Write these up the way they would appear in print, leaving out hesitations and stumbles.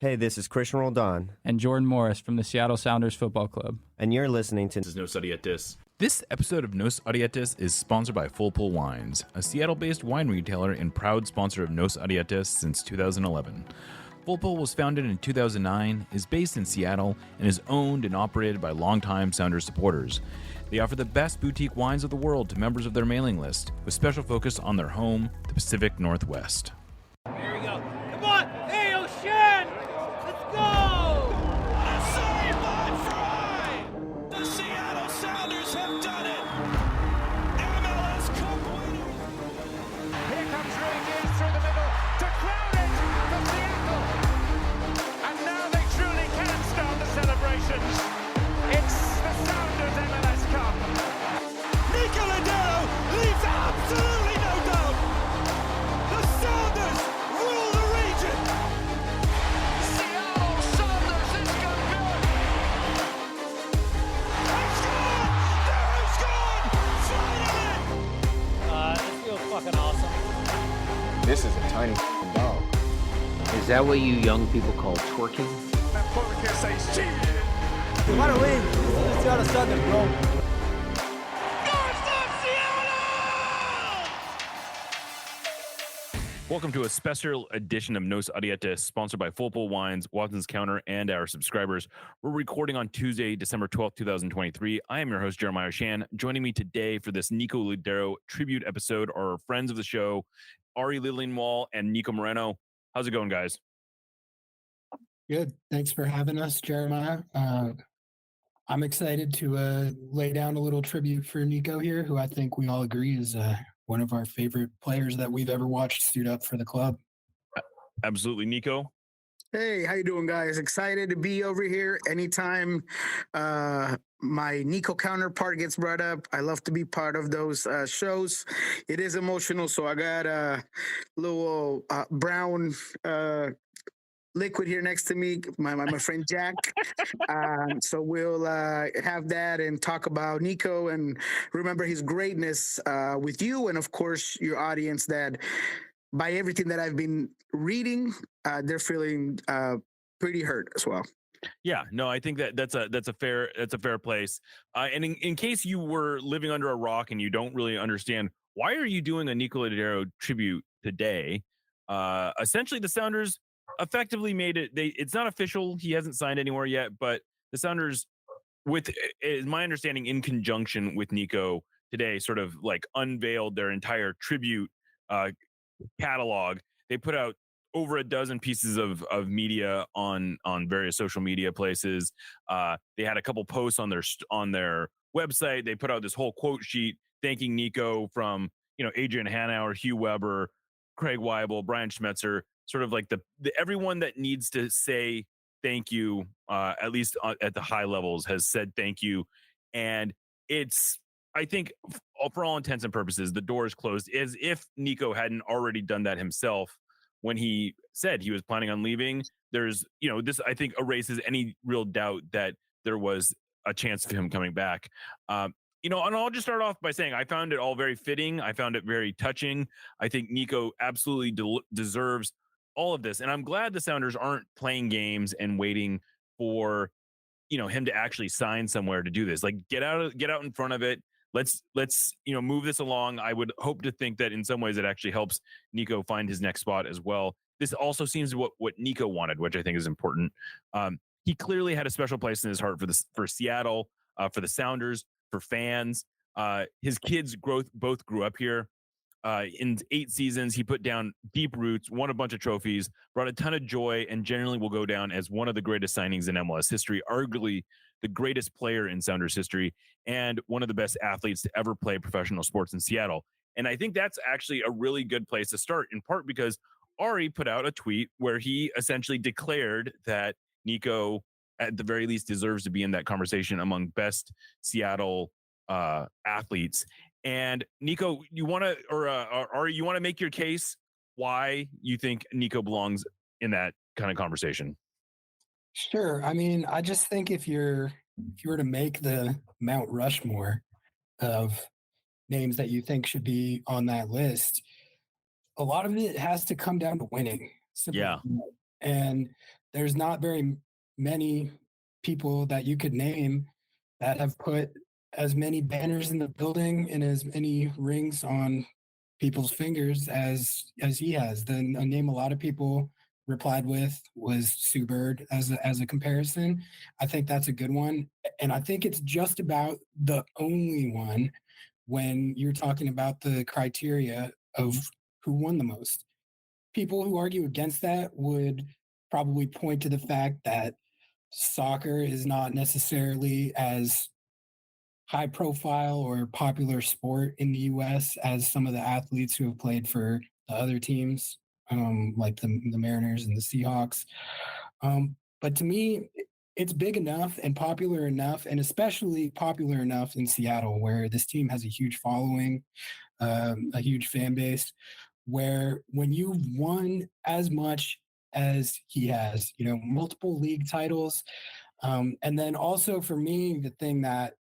Hey, this is Christian Roldan. And Jordan Morris from the Seattle Sounders Football Club. And you're listening to This is Nos Odietis. This episode of Nos Odietis is sponsored by Full Pull Wines, a Seattle-based wine retailer and proud sponsor of Nos Odietis since 2011. Full Pull was founded in 2009, is based in Seattle, and is owned and operated by longtime Sounders supporters. They offer the best boutique wines of the world to members of their mailing list, with special focus on their home, the Pacific Northwest. Here we go. Come on! Hey, O'Shan! Let's go! A sideline fry! The Seattle Sounders have done it! MLS Cup winners! Here comes Rangers through the middle to crown it for Seattle! And now they truly can start the celebrations. It's the Sounders MLS Cup. Nico Lodeiro leaves absolutely no doubt! The Sounders rule the region! Seattle Sounders is going good! They've scored! They've scored! Finally! This feels fucking awesome. This is a tiny dog. Is that what you young people call twerking? That podcast says cheated! We want to win. This is the Seattle Sounders, bro. Welcome to a special edition of Nos Odietis, sponsored by Full Pull Wines, Watson's Counter, and our subscribers. We're recording on Tuesday, December 12th, 2023. I am your host, Jeremiah Shan. Joining me today for this Nico Lodeiro tribute episode are friends of the show, Liljenwall and Nico Moreno. How's it going, guys? Good. Thanks for having us, Jeremiah. I'm excited to lay down a little tribute for Nico here, who I think we all agree is one of our favorite players that we've ever watched suit up for the club. Absolutely. Nico? Hey, how you doing, guys? Excited to be over here. Anytime my Nico counterpart gets brought up, I love to be part of those shows. It is emotional, so I got a little brown liquid here next to me, my friend Jack. So we'll have that and talk about Nico and remember his greatness with you and, of course, your audience that by everything that I've been reading, they're feeling pretty hurt as well. Yeah, no, I think that's a fair place. And in case you were living under a rock and you don't really understand, why are you doing a Nico Lodeiro tribute today? Essentially, the Sounders effectively made it. It's not official. He hasn't signed anywhere yet, but the Sounders, is my understanding, in conjunction with Nico today, sort of like unveiled their entire tribute catalog. They put out over a dozen pieces of media on various social media places. They had a couple posts on their website. They put out this whole quote sheet thanking Nico from Adrian Hanauer, Hugh Weber, Craig Weibel, Brian Schmetzer, sort of like the everyone that needs to say thank you, at least at the high levels, has said thank you. And it's, I think, for all intents and purposes, the door is closed, as if Nico hadn't already done that himself when he said he was planning on leaving. There's, this, I think, erases any real doubt that there was a chance of him coming back. And I'll just start off by saying I found it all very fitting. I found it very touching. I think Nico absolutely deserves all of this. And I'm glad the Sounders aren't playing games and waiting for, him to actually sign somewhere to do this. Like, get out in front of it. Let's move this along. I would hope to think that in some ways it actually helps Nico find his next spot as well. This also seems what Nico wanted, which I think is important. He clearly had a special place in his heart for Seattle, for the Sounders, for fans. His kids both grew up here. In 8 seasons, he put down deep roots, won a bunch of trophies, brought a ton of joy, and generally will go down as one of the greatest signings in MLS history, arguably the greatest player in Sounders history, and one of the best athletes to ever play professional sports in Seattle. And I think that's actually a really good place to start, in part because Ari put out a tweet where he essentially declared that Nico, at the very least, deserves to be in that conversation among best Seattle athletes. And Nico, you want to make your case why you think Nico belongs in that kind of conversation? Sure. I mean, I just think if you were to make the Mount Rushmore of names that you think should be on that list, a lot of it has to come down to winning. Yeah. And there's not very many people that you could name that have put as many banners in the building and as many rings on people's fingers as he has. Then a name a lot of people replied with was Sue Bird as a comparison. I think that's a good one, and I think it's just about the only one when you're talking about the criteria of who won the most. People who argue against that would probably point to the fact that soccer is not necessarily as high profile or popular sport in the US as some of the athletes who have played for the other teams, like the Mariners and the Seahawks. But to me, it's big enough and popular enough, and especially popular enough in Seattle, where this team has a huge following, a huge fan base, where when you've won as much as he has, multiple league titles, and then also for me, the thing that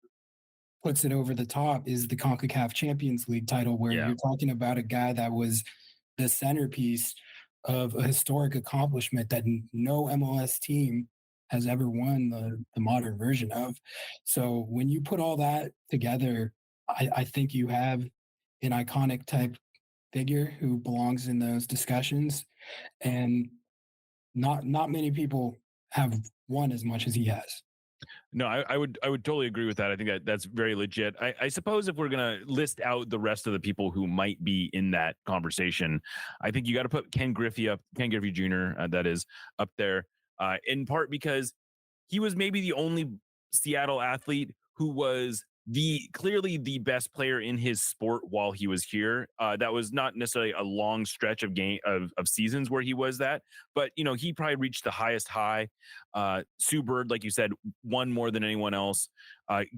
puts it over the top is the CONCACAF Champions League title, where Yeah. you're talking about a guy that was the centerpiece of a historic accomplishment that no MLS team has ever won the modern version of. So when you put all that together, I think you have an iconic type figure who belongs in those discussions, and not many people have won as much as he has. No, I would totally agree with that. I think that's very legit. I suppose if we're gonna list out the rest of the people who might be in that conversation, I think you got to put Ken Griffey Jr. That is up there, in part because he was maybe the only Seattle athlete who was clearly the best player in his sport while he was here. That was not necessarily a long stretch of seasons where he was that, but he probably reached the highest high. Sue Bird, like you said, won more than anyone else.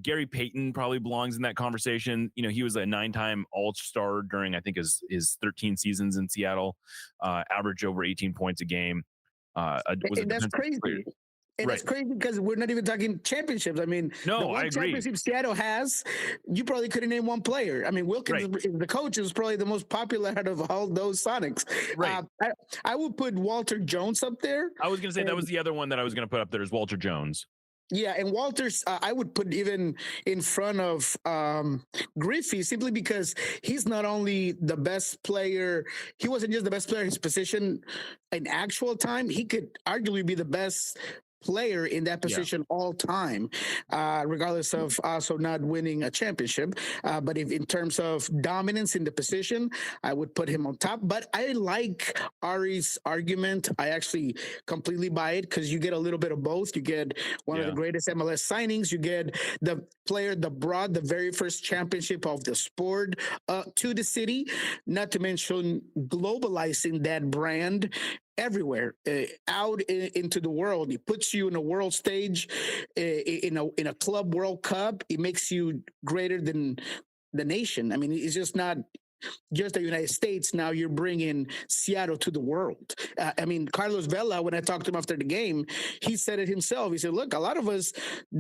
Gary Payton probably belongs in that conversation. He was a 9-time All-Star during, I think, his 13 seasons in Seattle, averaged over 18 points a game. And that's crazy. Player. And Right. That's crazy because we're not even talking championships. I mean, No, the one I agree. championship Seattle has, you probably couldn't name one player. I mean, Wilkins, the coach, is probably the most popular out of all those Sonics. Right. I would put Walter Jones up there. I was going to say that was the other one that I was going to put up there is Walter Jones. Yeah, and Walters, I would put even in front of Griffey simply because he's not only the best player, he wasn't just the best player in his position in actual time, he could arguably be the best player in that position all time, regardless of also not winning a championship. But if in terms of dominance in the position, I would put him on top. But I like Ari's argument. I actually completely buy it because you get a little bit of both. You get one of the greatest MLS signings. You get the player that brought the very first championship of the sport to the city, not to mention globalizing that brand everywhere, out into the world. It puts you in a world stage, in a club World Cup. It makes you greater than the nation. I mean, it's just not just the United States. Now you're bringing Seattle to the world. I mean, Carlos Vela, when I talked to him after the game, he said it himself. He said, look, a lot of us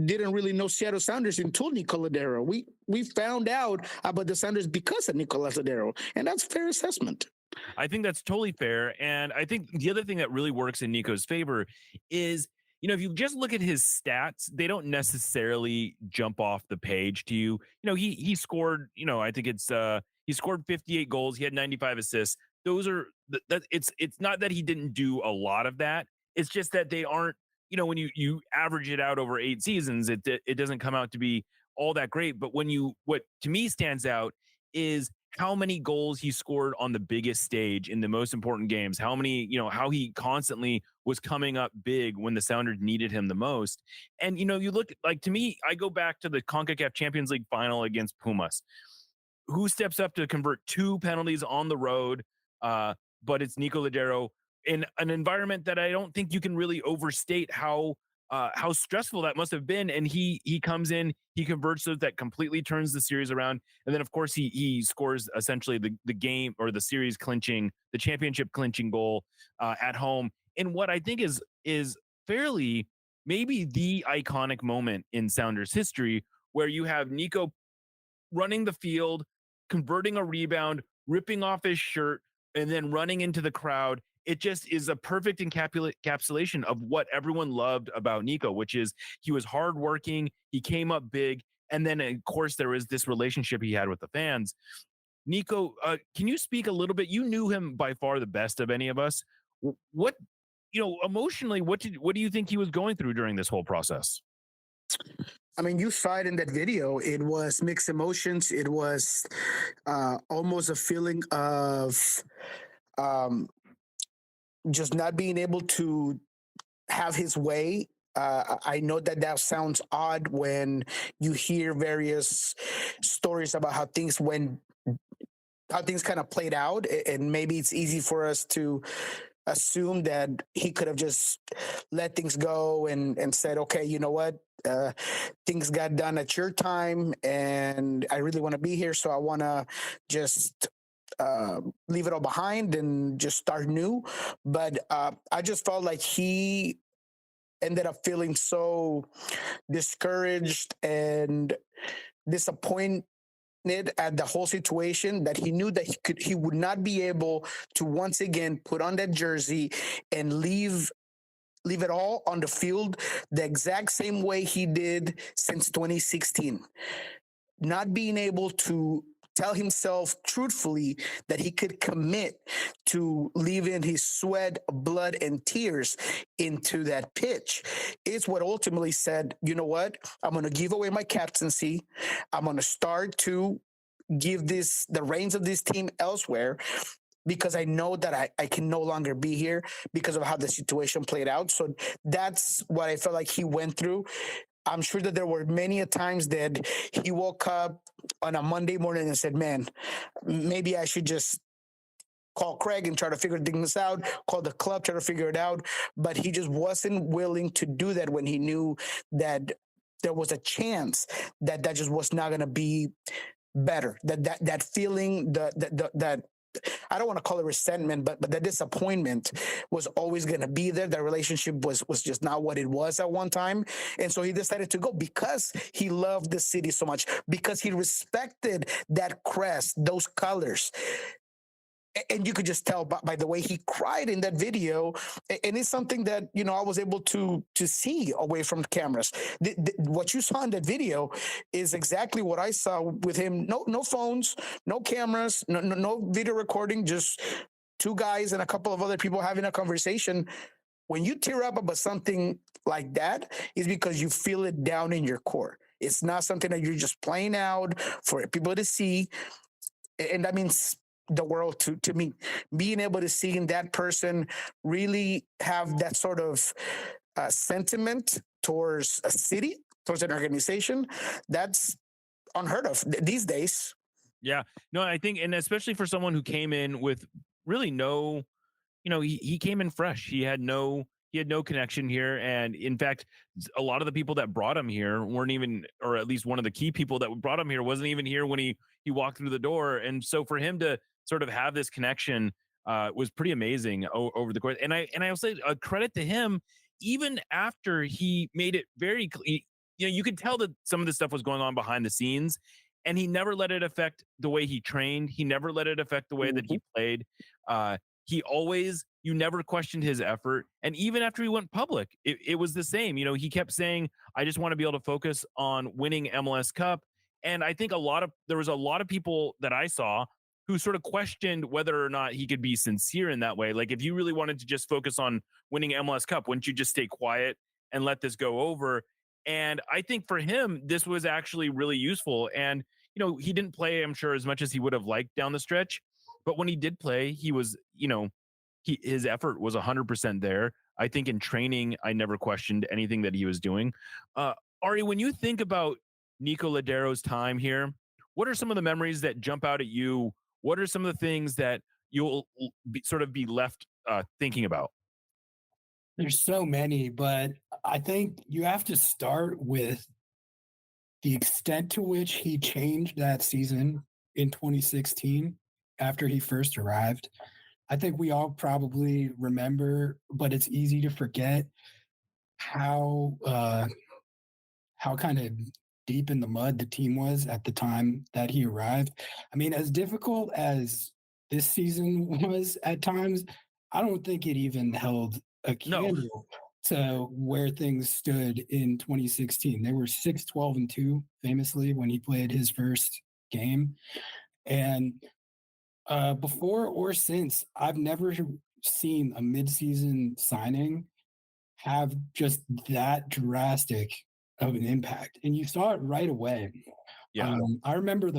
didn't really know Seattle Sounders until Nico Lodeiro. We found out about the Sounders because of Nico Lodeiro, and that's fair assessment. I think that's totally fair. And I think the other thing that really works in Nico's favor is, if you just look at his stats, they don't necessarily jump off the page to you. He scored, I think he scored 58 goals. He had 95 assists. Those are it's not that he didn't do a lot of that. It's just that they aren't, when you average it out over 8 seasons, it doesn't come out to be all that great. But what to me stands out is how many goals he scored on the biggest stage in the most important games, how he constantly was coming up big when the Sounders needed him the most. And, you look like, to me, I go back to the CONCACAF Champions League final against Pumas. Who steps up to convert 2 penalties on the road? But it's Nico Lodeiro in an environment that I don't think you can really overstate how stressful that must have been. And he comes in, he converts those, that completely turns the series around. And then of course he scores essentially the game or the series clinching, the championship clinching goal at home in what I think is fairly maybe the iconic moment in Sounders history, where you have Nico running the field, converting a rebound, ripping off his shirt, and then running into the crowd it just is a perfect encapsulation of what everyone loved about Niko, which is he was hardworking, he came up big, and then of course there was this relationship he had with the fans. Niko, can you speak a little bit? You knew him by far the best of any of us. What, emotionally, what do you think he was going through during this whole process? I mean, you saw it in that video. It was mixed emotions. It was almost a feeling of um, just not being able to have his way. I know that sounds odd when you hear various stories about how things kind of played out, and maybe it's easy for us to assume that he could have just let things go and said, okay, you know what, things got done at your time, and I really want to be here, so I want to just leave it all behind and just start new. But I just felt like he ended up feeling so discouraged and disappointed at the whole situation that he knew that he would not be able to once again put on that jersey and leave it all on the field the exact same way he did since 2016. Not being able to tell himself truthfully that he could commit to leaving his sweat, blood, and tears into that pitch is what ultimately said, you know what, I'm going to give away my captaincy. I'm going to start to give the reins of this team elsewhere, because I know that I can no longer be here because of how the situation played out. So that's what I felt like he went through. I'm sure that there were many a times that he woke up on a Monday morning and said, man, maybe I should just call Craig and try to figure things out, call the club, try to figure it out. But he just wasn't willing to do that when he knew that there was a chance that just was not going to be better. That feeling, that I don't want to call it resentment, but the disappointment was always going to be there. The relationship was just not what it was at one time. And so he decided to go because he loved the city so much, because he respected that crest, those colors. And you could just tell by the way he cried in that video. And it's something that, I was able to see away from the cameras. What you saw in that video is exactly what I saw with him. No phones, no cameras, no video recording, just two guys and a couple of other people having a conversation. When you tear up about something like that, it's because you feel it down in your core. It's not something that you're just playing out for people to see. And that means the world to me. Being able to see that person really have that sort of sentiment towards a city, towards an organization, that's unheard of these days. Yeah, no, I think, and especially for someone who came in with really no, he came in fresh. He had no connection here. And in fact, a lot of the people that brought him here weren't even, or at least one of the key people that brought him here wasn't even here when he walked through the door. And so for him to sort of have this connection was pretty amazing over the course. And I'll say a credit to him, even after he made it very clear, you could tell that some of the stuff was going on behind the scenes, and he never let it affect the way he trained. He never let it affect the way that he played. You never questioned his effort. And even after he went public, it was the same. He kept saying, I just want to be able to focus on winning MLS Cup. And I think there was a lot of people that I saw who sort of questioned whether or not he could be sincere in that way. Like, if you really wanted to just focus on winning MLS Cup, wouldn't you just stay quiet and let this go over? And I think for him, this was actually really useful. And, he didn't play, I'm sure, as much as he would have liked down the stretch. But when he did play, he was, his effort was 100% there. I think in training, I never questioned anything that he was doing. Ari, when you think about Nico Lodeiro's time here, what are some of the memories that jump out at you? What are some of the things that you'll be left thinking about? There's so many, but I think you have to start with the extent to which he changed that season in 2016 after he first arrived. I think we all probably remember, but it's easy to forget how kind of deep in the mud the team was at the time that he arrived. I mean, as difficult as this season was at times, I don't think it even held a No. candle to where things stood in 2016. They were 6-12-2 famously when he played his first game. And before or since, I've never seen a midseason signing have just that drastic of an impact. And you saw it right away. Yeah. I remember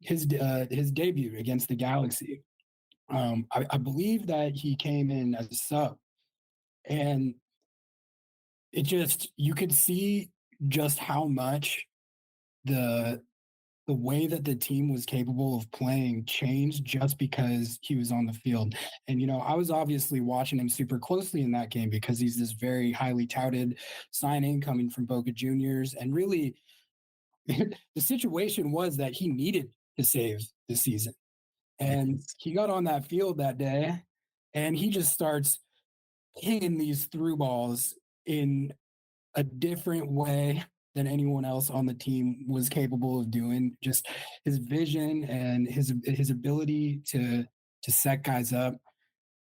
his debut against the Galaxy. I believe that he came in as a sub, and you could see just how much the way that the team was capable of playing changed just because he was on the field. And I was obviously watching him super closely in that game because he's this very highly touted signing coming from Boca Juniors, and really the situation was that he needed to save the season. And he got on that field that day and he just starts hitting these through balls in a different way than anyone else on the team was capable of doing. Just his vision and his ability to set guys up.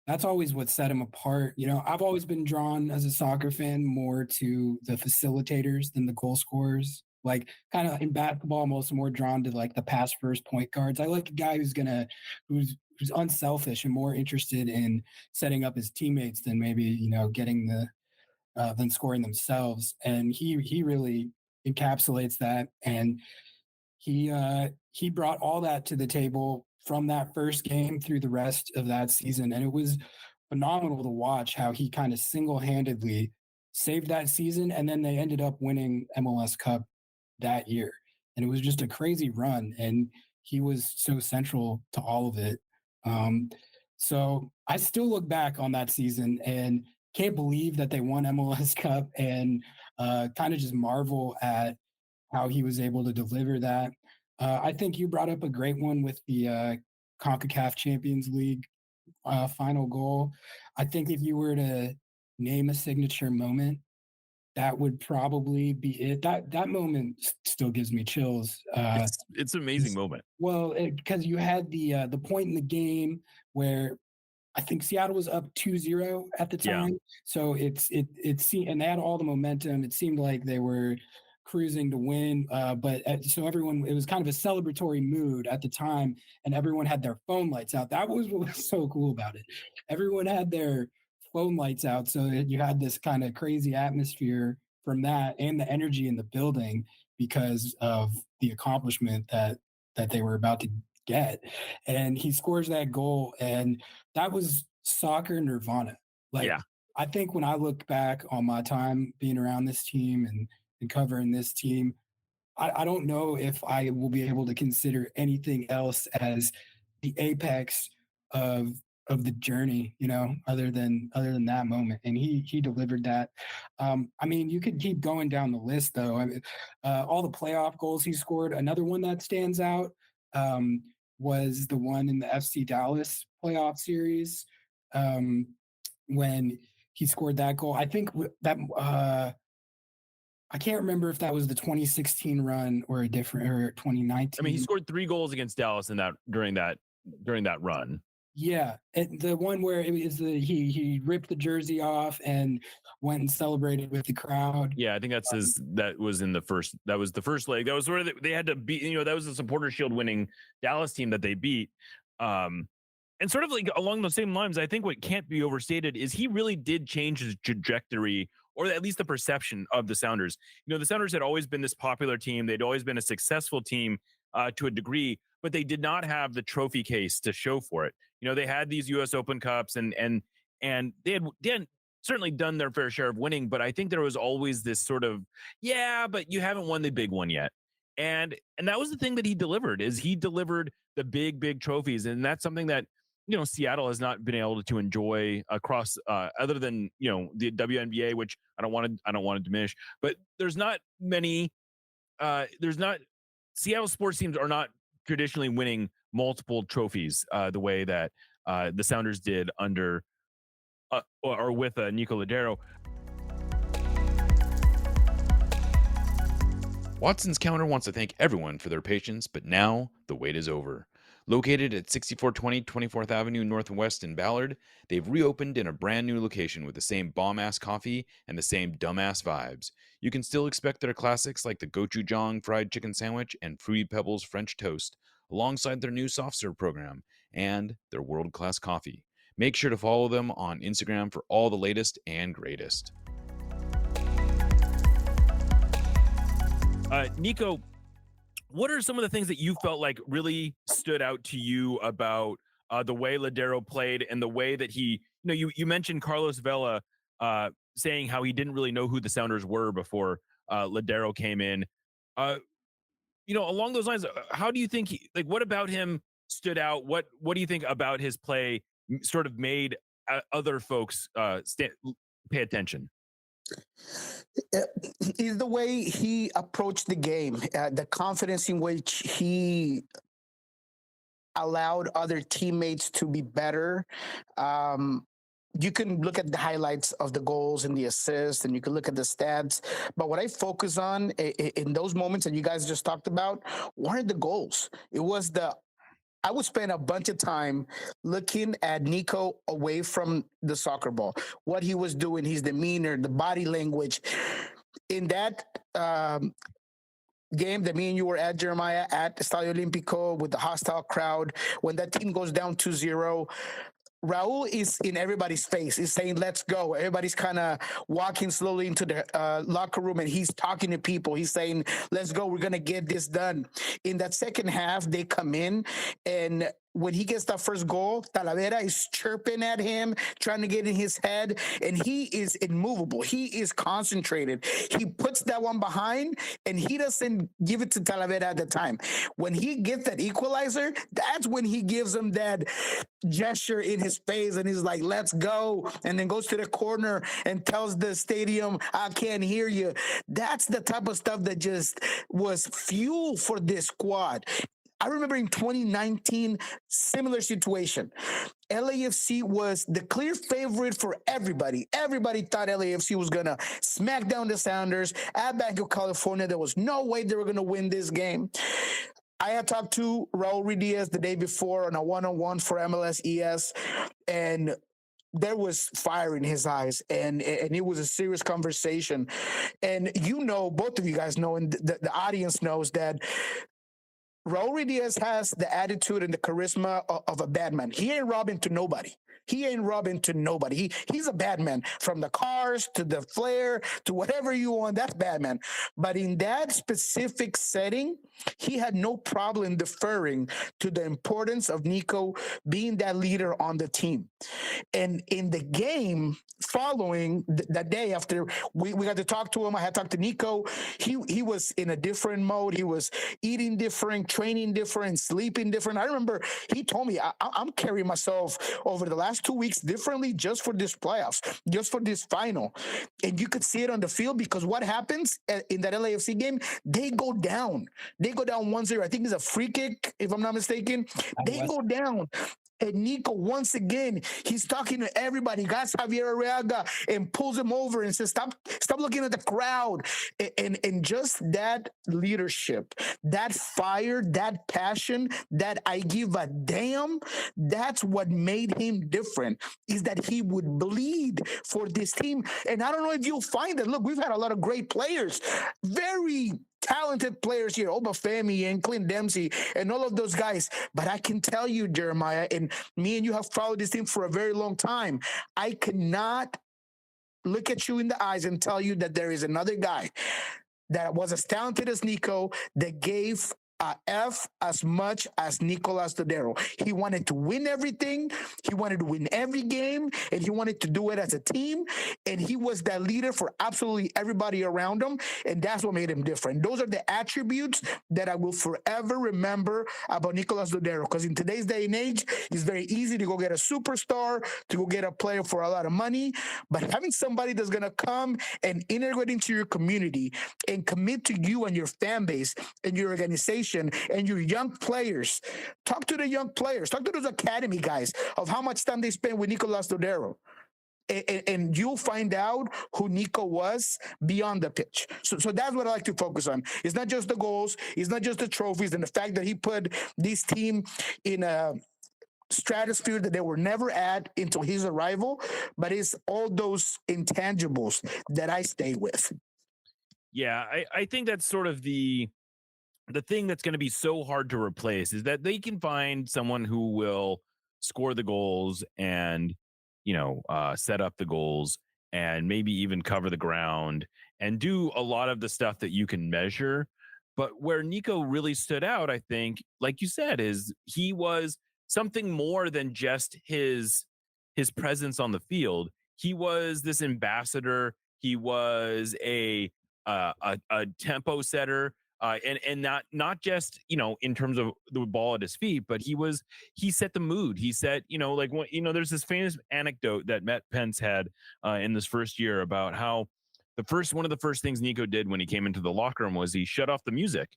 That's always what set him apart. I've always been drawn as a soccer fan more to the facilitators than the goal scorers. Like kind of in basketball, I'm also more drawn to like the pass first point guards. I like a guy who's unselfish and more interested in setting up his teammates than maybe getting than scoring themselves. And he really encapsulates that. And he brought all that to the table from that first game through the rest of that season. And it was phenomenal to watch how he kind of single-handedly saved that season. And then they ended up winning MLS Cup that year. And it was just a crazy run. And he was so central to all of it. So I still look back on that season and can't believe that they won MLS Cup, and kind of just marvel at how he was able to deliver that. I think you brought up a great one with the CONCACAF Champions League final goal. I think if you were to name a signature moment, that would probably be it. That moment still gives me chills. It's an amazing moment. Well, because you had the point in the game where I think Seattle was up 2-0 at the time. Yeah. So it seemed, and they had all the momentum. It seemed like they were cruising to win. So everyone, it was kind of a celebratory mood at the time, and everyone had their phone lights out. That was what was so cool about it. Everyone had their phone lights out, so you had this kind of crazy atmosphere from that, and the energy in the building because of the accomplishment that they were about to get. And he scores that goal, and that was soccer nirvana. Yeah. I think when I look back on my time being around this team and covering this team, I don't know if I will be able to consider anything else as the apex of the journey, other than that moment. And he delivered that. I mean, you could keep going down the list though. I mean, all the playoff goals he scored. Another one that stands out was the one in the FC Dallas playoff series when he scored that goal. I think that I can't remember if that was the 2016 run or a different, or 2019. I mean, he scored 3 goals against Dallas in that during that run. Yeah, the one where it was he ripped the jersey off and went and celebrated with the crowd. Yeah, I think that was the first leg. That was where they had to beat, that was the Supporter Shield winning Dallas team that they beat. And sort of like along those same lines, I think what can't be overstated is he really did change his trajectory, or at least the perception of the Sounders. The Sounders had always been this popular team. They'd always been a successful team to a degree, but they did not have the trophy case to show for it. They had these U.S. Open Cups and they had certainly done their fair share of winning, but I think there was always this sort of, but you haven't won the big one yet. And that was the thing that he delivered the big trophies. And that's something that, Seattle has not been able to enjoy across other than, the WNBA, which I don't want to diminish, but there's not many, Seattle sports teams are not traditionally winning multiple trophies the way that the Sounders did under or with Nico Lodeiro. Watson's Counter wants to thank everyone for their patience, but now the wait is over. Located at 6420 24th Avenue Northwest in Ballard, they've reopened in a brand new location with the same bomb-ass coffee and the same dumbass vibes. You can still expect their classics like the gochujang fried chicken sandwich and Fruity Pebbles French toast, alongside their new soft serve program and their world-class coffee. Make sure to follow them on Instagram for all the latest and greatest. Niko, what are some of the things that you felt like really stood out to you about the way Lodeiro played and the way that he, you mentioned Carlos Vela saying how he didn't really know who the Sounders were before Lodeiro came in. Along those lines, how do you think what about him stood out? What do you think about his play sort of made other folks pay attention? Is the way he approached the game, the confidence in which he allowed other teammates to be better. You can look at the highlights of the goals and the assists, and you can look at the stats. But what I focus on in those moments that you guys just talked about weren't the goals. It was I would spend a bunch of time looking at Niko away from the soccer ball, what he was doing, his demeanor, the body language. In that game that me and you were at, Jeremiah, at Estadio Olímpico with the hostile crowd, when that team goes down 2-0, Raul is in everybody's face. He's saying, let's go. Everybody's kind of walking slowly into the locker room, and he's talking to people. He's saying, let's go. We're going to get this done. In that second half, they come in, and when he gets that first goal, Talavera is chirping at him, trying to get in his head, and he is immovable. He is concentrated. He puts that one behind, and he doesn't give it to Talavera at the time. When he gets that equalizer, that's when he gives him that gesture in his face, and he's like, let's go, and then goes to the corner and tells the stadium, I can't hear you. That's the type of stuff that just was fuel for this squad. I remember in 2019, similar situation. LAFC was the clear favorite for everybody. Everybody thought LAFC was going to smack down the Sounders at Bank of California. There was no way they were going to win this game. I had talked to Raul Ruidiaz the day before on a one-on-one for MLS ES, and there was fire in his eyes, and it was a serious conversation. And both of you guys know, and the audience knows that Raul Ruidiaz has the attitude and the charisma of a bad man. He ain't robbing to nobody. He's a bad man. From the cars to the flair to whatever you want, that's bad man. But in that specific setting, he had no problem deferring to the importance of Niko being that leader on the team. And in the game following that day after we got to talk to him, I had talked to Niko. He was in a different mode. He was eating different, training different, sleeping different. I remember he told me, I'm carrying myself over the last 2 weeks differently just for this playoffs, just for this final. And you could see it on the field, because what happens in that LAFC game, they go down. They go down 1-0. I think it's a free kick, if I'm not mistaken. They go down. And Niko, once again, he's talking to everybody. Got Javier Arriaga and pulls him over and says, stop looking at the crowd. And just that leadership, that fire, that passion, that I give a damn, that's what made him different, is that he would bleed for this team. And I don't know if you'll find it. Look, we've had a lot of great players, very talented players here, Obafemi and Clint Dempsey and all of those guys. But I can tell you, Jeremiah, and me and you have followed this team for a very long time, I cannot look at you in the eyes and tell you that there is another guy that was as talented as Niko that gave a F as much as Nicolas Lodeiro. He wanted to win everything. He wanted to win every game, and he wanted to do it as a team. And he was that leader for absolutely everybody around him. And that's what made him different. Those are the attributes that I will forever remember about Nicolas Lodeiro. Because in today's day and age, it's very easy to go get a superstar, to go get a player for a lot of money. But having somebody that's going to come and integrate into your community and commit to you and your fan base and your organization and your young players. Talk to the young players. Talk to those academy guys of how much time they spend with Nicolas Lodeiro. and you'll find out who Nico was beyond the pitch. So that's what I like to focus on. It's not just the goals, it's not just the trophies, and the fact that he put this team in a stratosphere that they were never at until his arrival, but it's all those intangibles that I stay with. Yeah, I think that's sort of the thing that's going to be so hard to replace is that they can find someone who will score the goals and set up the goals and maybe even cover the ground and do a lot of the stuff that you can measure. But where Nico really stood out, I think, like you said, is he was something more than just his presence on the field. He was this ambassador. He was a tempo setter, and not just in terms of the ball at his feet, but he set the mood. He set there's this famous anecdote that Matt Pence had in this first year about how one of the first things Nico did when he came into the locker room was he shut off the music.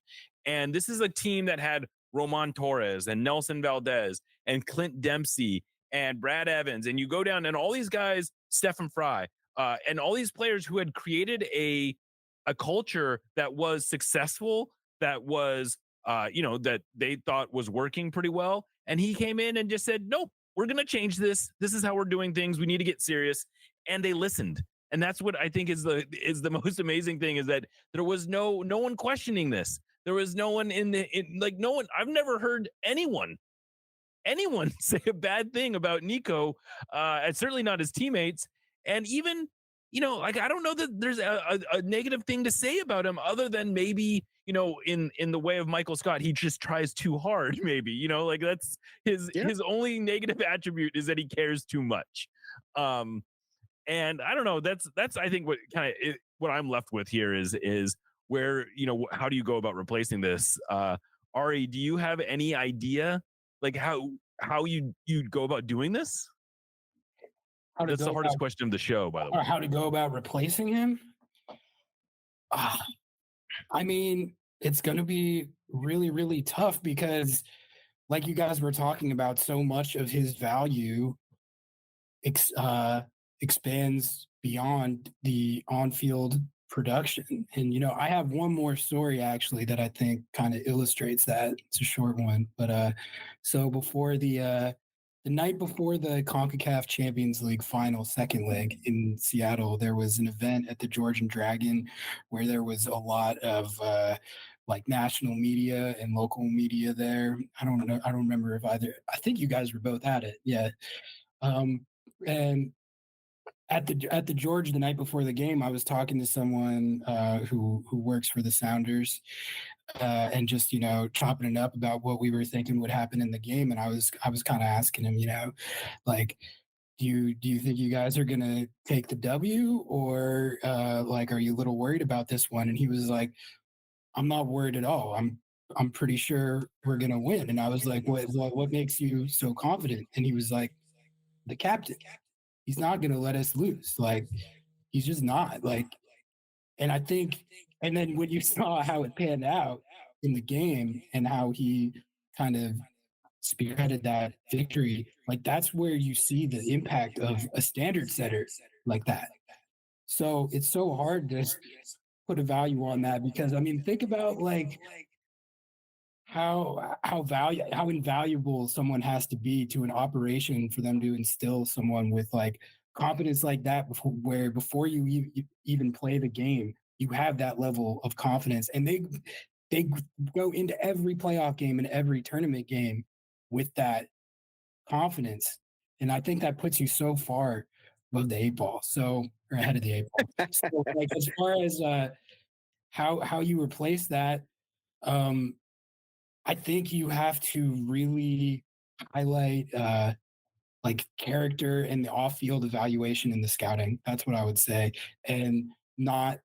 And this is a team that had Roman Torres and Nelson Valdez and Clint Dempsey and Brad Evans, and you go down and all these guys, Stephen Fry, and all these players who had created a culture that was successful, that was that they thought was working pretty well. And he came in and just said, nope, we're going to change this. This is how we're doing things. We need to get serious. And they listened. And that's what I think is the most amazing thing, is that there was no one questioning this. There was no one no one. I've never heard anyone say a bad thing about Nico, and certainly not his teammates. And even, I don't know that there's a negative thing to say about him other than maybe, in the way of Michael Scott, he just tries too hard, maybe, that's his only negative attribute is that he cares too much. And I don't know, that's I think what I'm left with here is where, how do you go about replacing this? Ari, do you have any idea like how you'd go about doing this? That's the hardest question of the show, by the way. How to go about replacing him? I mean, it's going to be really, really tough because, like you guys were talking about, so much of his value expands beyond the on-field production. And, I have one more story actually that I think kind of illustrates that. It's a short one, but so before the night before the CONCACAF Champions League final second leg in Seattle, there was an event at the Georgian Dragon where there was a lot of like national media and local media there. I don't know. I don't remember if either. I think you guys were both at it. Yeah. And at the George the night before the game, I was talking to someone who works for the Sounders, and just chopping it up about what we were thinking would happen in the game. And I was kind of asking him, like, do you think you guys are gonna take the W, or like, are you a little worried about this one? And he was like, I'm not worried at all. I'm pretty sure we're gonna win. And I was like, what makes you so confident? And he was like, the captain. He's not going to let us lose. Like, he's just not. Like, and I think, and then when you saw how it panned out in the game and how he kind of spearheaded that victory, like, that's where you see the impact of a standard setter like that. So it's so hard to put a value on that because, I mean, think about like how invaluable someone has to be to an operation for them to instill someone with like confidence like that before you even play the game. You have that level of confidence, and they go into every playoff game and every tournament game with that confidence. And I think that puts you so far above the eight ball, or ahead of the eight ball. So, like, as far as how you replace that, I think you have to really highlight like character and the off-field evaluation and the scouting. That's what I would say, and not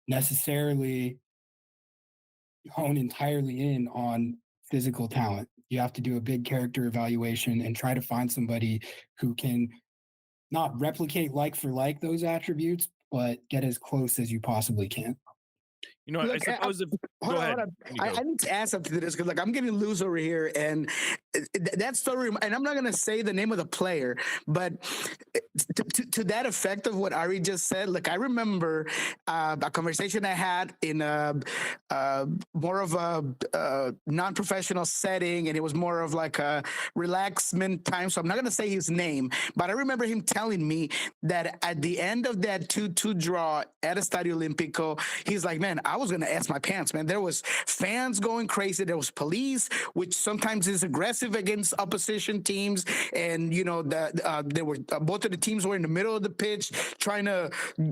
necessarily hone entirely in on physical talent. You have to do a big character evaluation and try to find somebody who can not replicate like for like those attributes, but get as close as you possibly can. You know, Look, I suppose if hold go on, ahead. hold on. I Nico. need to add something to this because, like, I'm getting loose over here, and that story. And I'm not gonna say the name of the player, but to that effect of what Ari just said. Like, I remember a conversation I had in more of a non-professional setting, and it was more of like a relaxment time. So I'm not gonna say his name, but I remember him telling me that at the end of that 2-2 draw at Estadio Olímpico, he's like, man, I was going to ass my pants, man. There was fans going crazy. There was police, which sometimes is aggressive against opposition teams. And, you know, there were both of the teams were in the middle of the pitch trying to,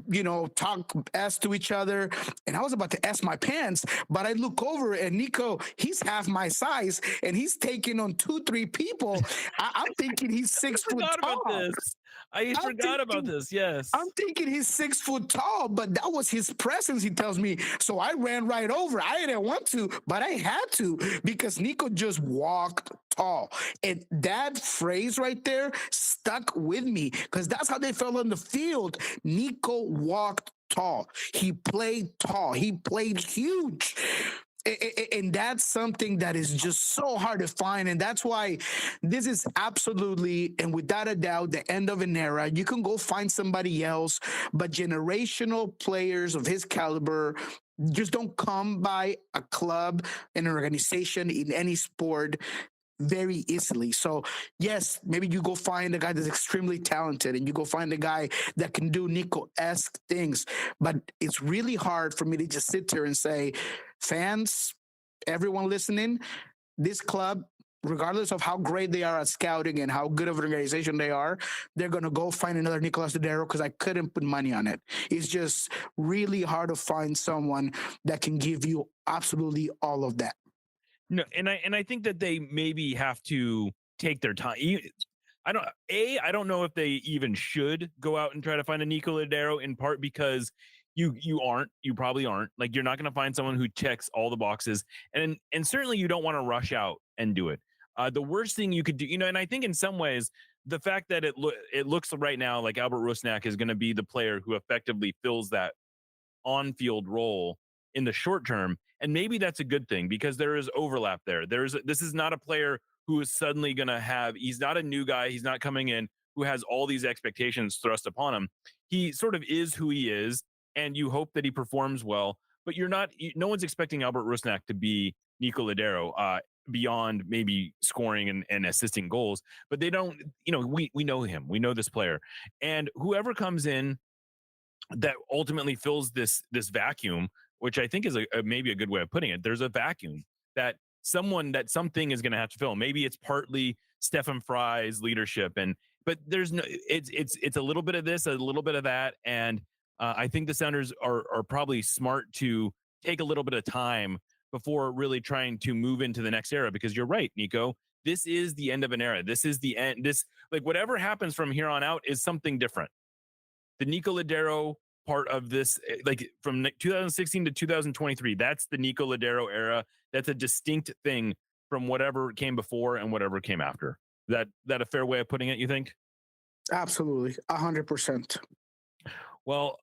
you know, talk ass to each other. And I was about to ass my pants, but I look over and Niko, he's half my size and he's taking on 2-3 people. I'm thinking he's 6 foot tall. About this. I forgot about this. Yes. I'm thinking he's 6 foot tall, but that was his presence, he tells me. So I ran right over. I didn't want to, but I had to because Niko just walked tall. And that phrase right there stuck with me because that's how they felt on the field. Niko walked tall. He played tall. He played huge. And that's something that is just so hard to find. And that's why this is absolutely, and without a doubt, the end of an era. You can go find somebody else, but generational players of his caliber just don't come by a club, an organization in any sport very easily. So yes, maybe you go find a guy that's extremely talented and you go find a guy that can do Niko-esque things, but it's really hard for me to just sit here and say, fans, everyone listening, this club, regardless of how great they are at scouting and how good of an organization they are, they're going to go find another Nico Lodeiro because I couldn't put money on it. It's just really hard to find someone that can give you absolutely all of that. No, and I think that they maybe have to take their time. I don't know if they even should go out and try to find a Nico Lodeiro, in part because you probably aren't. Like, you're not going to find someone who checks all the boxes, and certainly you don't want to rush out and do it. The worst thing you could do, you know, and I think in some ways the fact that it looks right now like Albert Rusnak is going to be the player who effectively fills that on-field role in the short term, and maybe that's a good thing because there is overlap there. This is not a player who is suddenly going to have. He's not a new guy. He's not coming in who has all these expectations thrust upon him. He sort of is who he is, and you hope that he performs well. But no one's expecting Albert Rusnak to be Nico Lodeiro beyond maybe scoring and assisting goals. But they don't. You know, we know him. We know this player, and whoever comes in that ultimately fills this vacuum, which I think is maybe a good way of putting it. There's a vacuum that something is going to have to fill. Maybe it's partly Stefan Fry's leadership, but there's no. It's a little bit of this, a little bit of that, and I think the Sounders are probably smart to take a little bit of time before really trying to move into the next era. Because you're right, Niko. This is the end of an era. This is the end. Whatever happens from here on out is something different. The Nico Lodeiro part of this, like from 2016 to 2023, that's the Nico Lodeiro era. That's a distinct thing from whatever came before and whatever came after. That a fair way of putting it, you think? Absolutely, 100%. Well,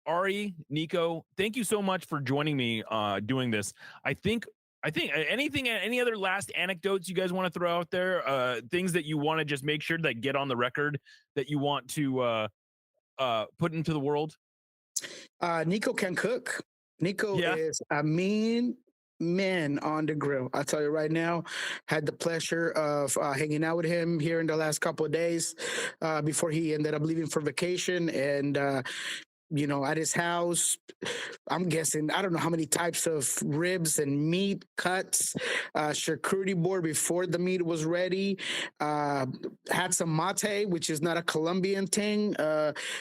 Ari, Niko, thank you so much for joining me doing this. I think any other last anecdotes you guys want to throw out there? Things that you want to just make sure that get on the record that you want to put into the world? Niko can cook. Niko is a mean man on the grill. I'll tell you right now, had the pleasure of hanging out with him here in the last couple of days before he ended up leaving for vacation. And you know, at his house, I'm guessing, I don't know how many types of ribs and meat cuts, charcuterie board before the meat was ready, had some mate, which is not a Colombian thing.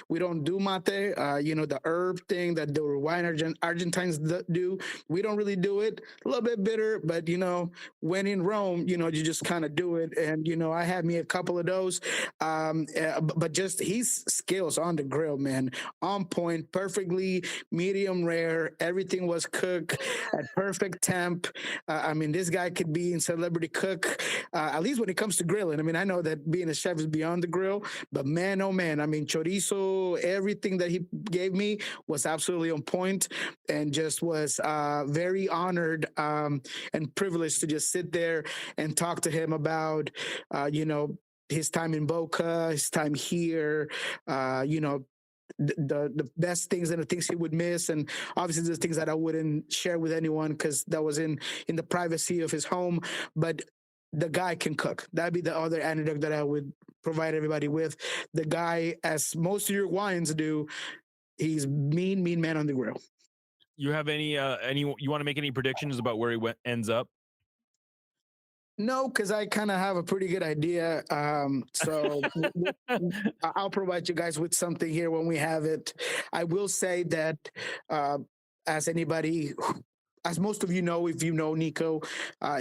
We don't do mate, you know, the herb thing that the Uruguayan Argentines do. We don't really do it. A little bit bitter, but, you know, when in Rome, you know, you just kind of do it. And, you know, I had me a couple of those, but just his skills on the grill, man, on point, perfectly medium rare. rare. Everything was cooked at perfect temp. I mean, this guy could be in celebrity cook, at least when it comes to grilling. I mean, I know that being a chef is beyond the grill, but man, oh man, I mean, chorizo, everything that he gave me was absolutely on point, and just was very honored and privileged to just sit there and talk to him about, his time in Boca, his time here, the best things and the things he would miss, and obviously the things that I wouldn't share with anyone because that was in the privacy of his home. But the guy can cook. That'd be the other anecdote that I would provide everybody with. The guy, as most of your wines do, he's mean man on the grill. You have any you want to make any predictions about where he ends up? No, because I kind of have a pretty good idea. So I'll provide you guys with something here when we have it. I will say that as most of you know, if you know Niko,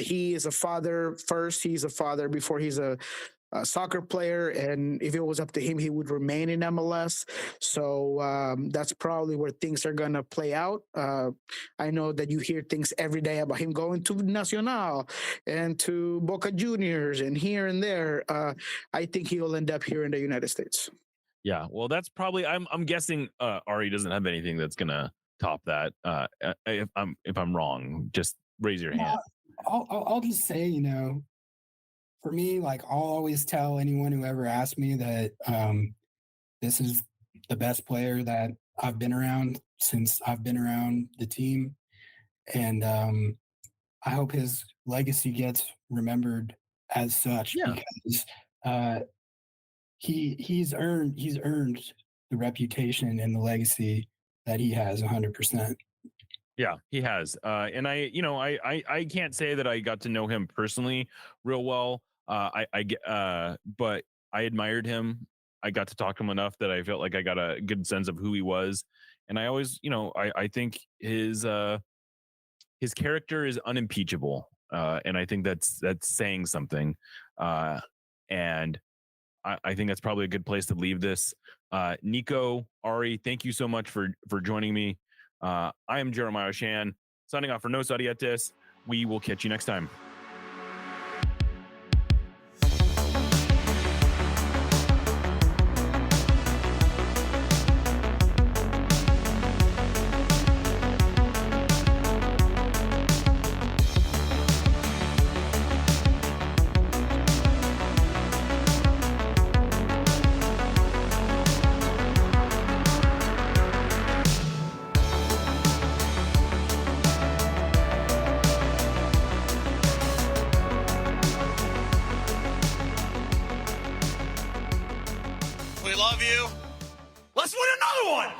he is a father first. He's a father before he's a soccer player, and if it was up to him, he would remain in MLS. So that's probably where things are gonna play out. I know that you hear things every day about him going to Nacional and to Boca Juniors and here and there. I think he will end up here in the United States. Yeah, well, that's probably. I'm guessing Ari doesn't have anything that's gonna top that. If I'm wrong, just raise your hand. I'll just say, for me, like, I'll always tell anyone who ever asks me that this is the best player that I've been around since I've been around the team. And I hope his legacy gets remembered as such, because he's earned the reputation and the legacy that he has 100%. Yeah, he has. And I can't say that I got to know him personally real well. But I admired him. I got to talk to him enough that I felt like I got a good sense of who he was. And I always, I think his character is unimpeachable. And I think that's saying something. And I think that's probably a good place to leave this. Niko, Ari, thank you so much for joining me. I am Jeremiah Shan, signing off for Nos Audietes. We will catch you next time. We love you. Let's win another one.